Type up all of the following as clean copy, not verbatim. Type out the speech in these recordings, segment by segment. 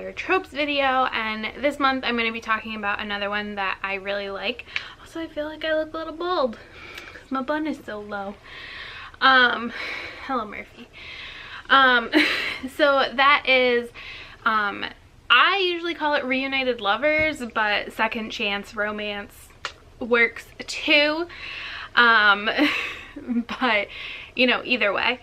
another tropes video, and this month I'm going to be talking about another one that I really like. Also, I feel like I look a little bald because my bun is so low. Hello Murphy. So that is, I usually call it Reunited Lovers, but Second Chance Romance works too. But you know, either way.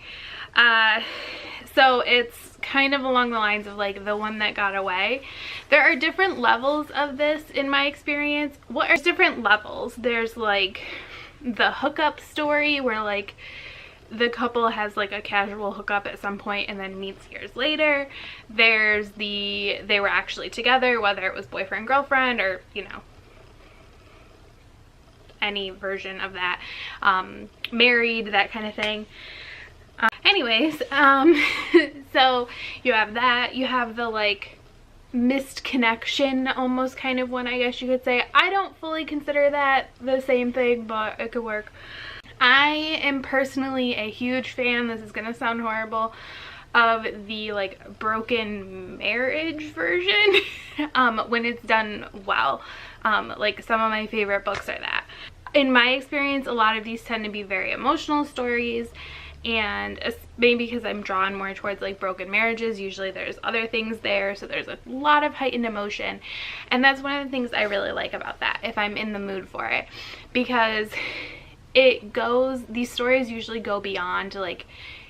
So it's kind of along the lines of like The One That Got Away. There are different levels of this in my experience. What are different levels? There's like the hookup story where like the couple has like a casual hookup at some point and then meets years later. There's the they were actually together, whether it was boyfriend, girlfriend, or you know, any version of that, married, that kind of thing. Anyways, so you have that. You have the like missed connection almost kind of one, I guess you could say. I don't fully consider that the same thing, but it could work. I am personally a huge fan, this is gonna sound horrible, of the like broken marriage version when it's done well. Like some of my favorite books are that. In my experience, a lot of these tend to be very emotional stories, and maybe because I'm drawn more towards like broken marriages, usually there's other things there, so there's a lot of heightened emotion, and that's one of the things I really like about that, if I'm in the mood for it, because these stories usually go beyond like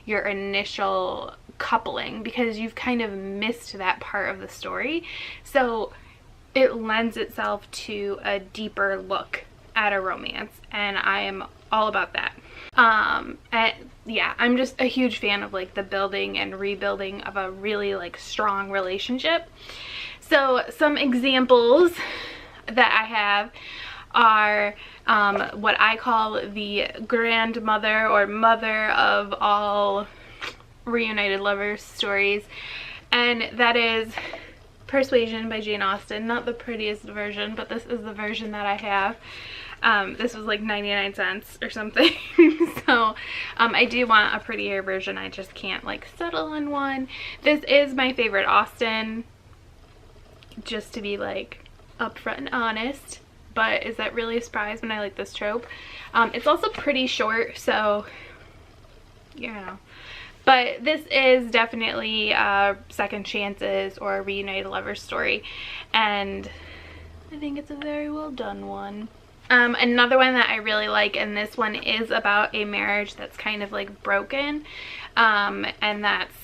your initial coupling, because you've kind of missed that part of the story, so it lends itself to a deeper look at a romance, and I am all about that. Yeah, I'm just a huge fan of like the building and rebuilding of a really like strong relationship. So some examples that I have are what I call the grandmother or mother of all Reunited Lovers stories, and that is Persuasion by Jane Austen. Not the prettiest version, but this is the version that I have. This was like 99 cents or something. So I do want a prettier version, I just can't like settle on one. This is my favorite Austen, just to be like upfront and honest, but is that really a surprise when I like this trope? It's also pretty short, so you know. But this is definitely Second Chances or a Reunited Lovers story, and I think it's a very well done one. Another one that I really like, and this one is about a marriage that's kind of like broken, and that's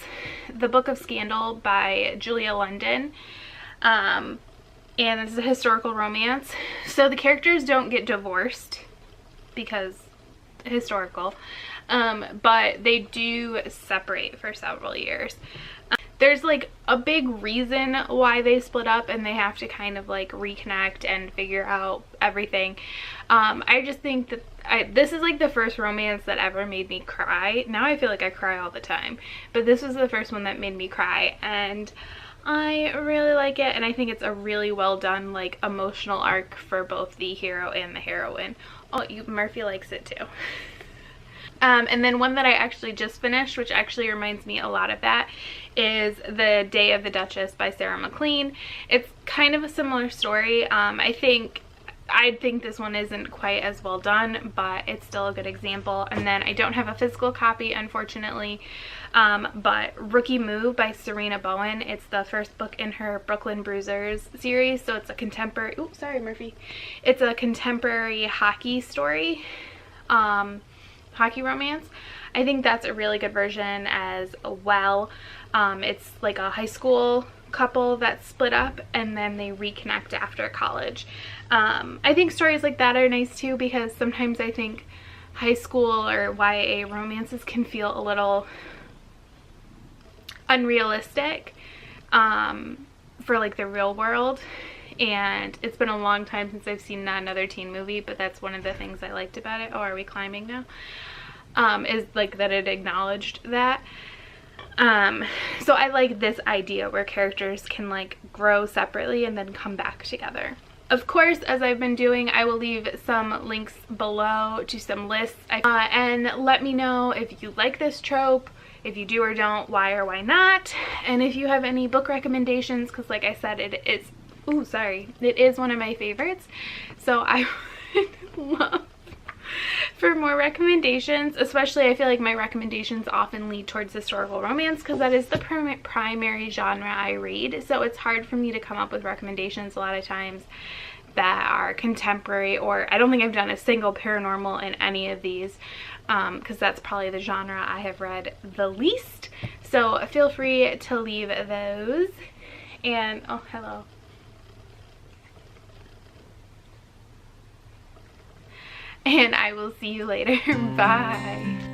The Book of Scandal by Julia London, and it's a historical romance. So the characters don't get divorced because historical, but they do separate for several years. There's like a big reason why they split up, and they have to kind of like reconnect and figure out everything. I just think that this is like the first romance that ever made me cry. Now I feel like I cry all the time, but this was the first one that made me cry, and I really like it, and I think it's a really well done like emotional arc for both the hero and the heroine. Oh, Murphy likes it too. And then one that I actually just finished, which actually reminds me a lot of that, is The Day of the Duchess by Sarah McLean. It's kind of a similar story. I think this one isn't quite as well done, but it's still a good example. And then I don't have a physical copy, unfortunately, but Rookie Move by Serena Bowen. It's the first book in her Brooklyn Bruisers series, so it's a contemporary, oops, sorry Murphy. It's a contemporary hockey story. Hockey romance. I think that's a really good version as well. It's like a high school couple that split up and then they reconnect after college. I think stories like that are nice too, because sometimes I think high school or YA romances can feel a little unrealistic for like the real world, and it's been a long time since I've seen another teen movie, but that's one of the things I liked about it. Oh, are we climbing now? Is like that it acknowledged that. So I like this idea where characters can like grow separately and then come back together. Of course, as I've been doing, I will leave some links below to some lists. And let me know if you like this trope, if you do or don't, why or why not, and if you have any book recommendations, because like I said, it is one of my favorites, so I would love for more recommendations. Especially, I feel like my recommendations often lead towards historical romance because that is the primary genre I read, so it's hard for me to come up with recommendations a lot of times that are contemporary, or I don't think I've done a single paranormal in any of these, because that's probably the genre I have read the least. So feel free to leave those. And oh, hello. And I will see you later. Bye.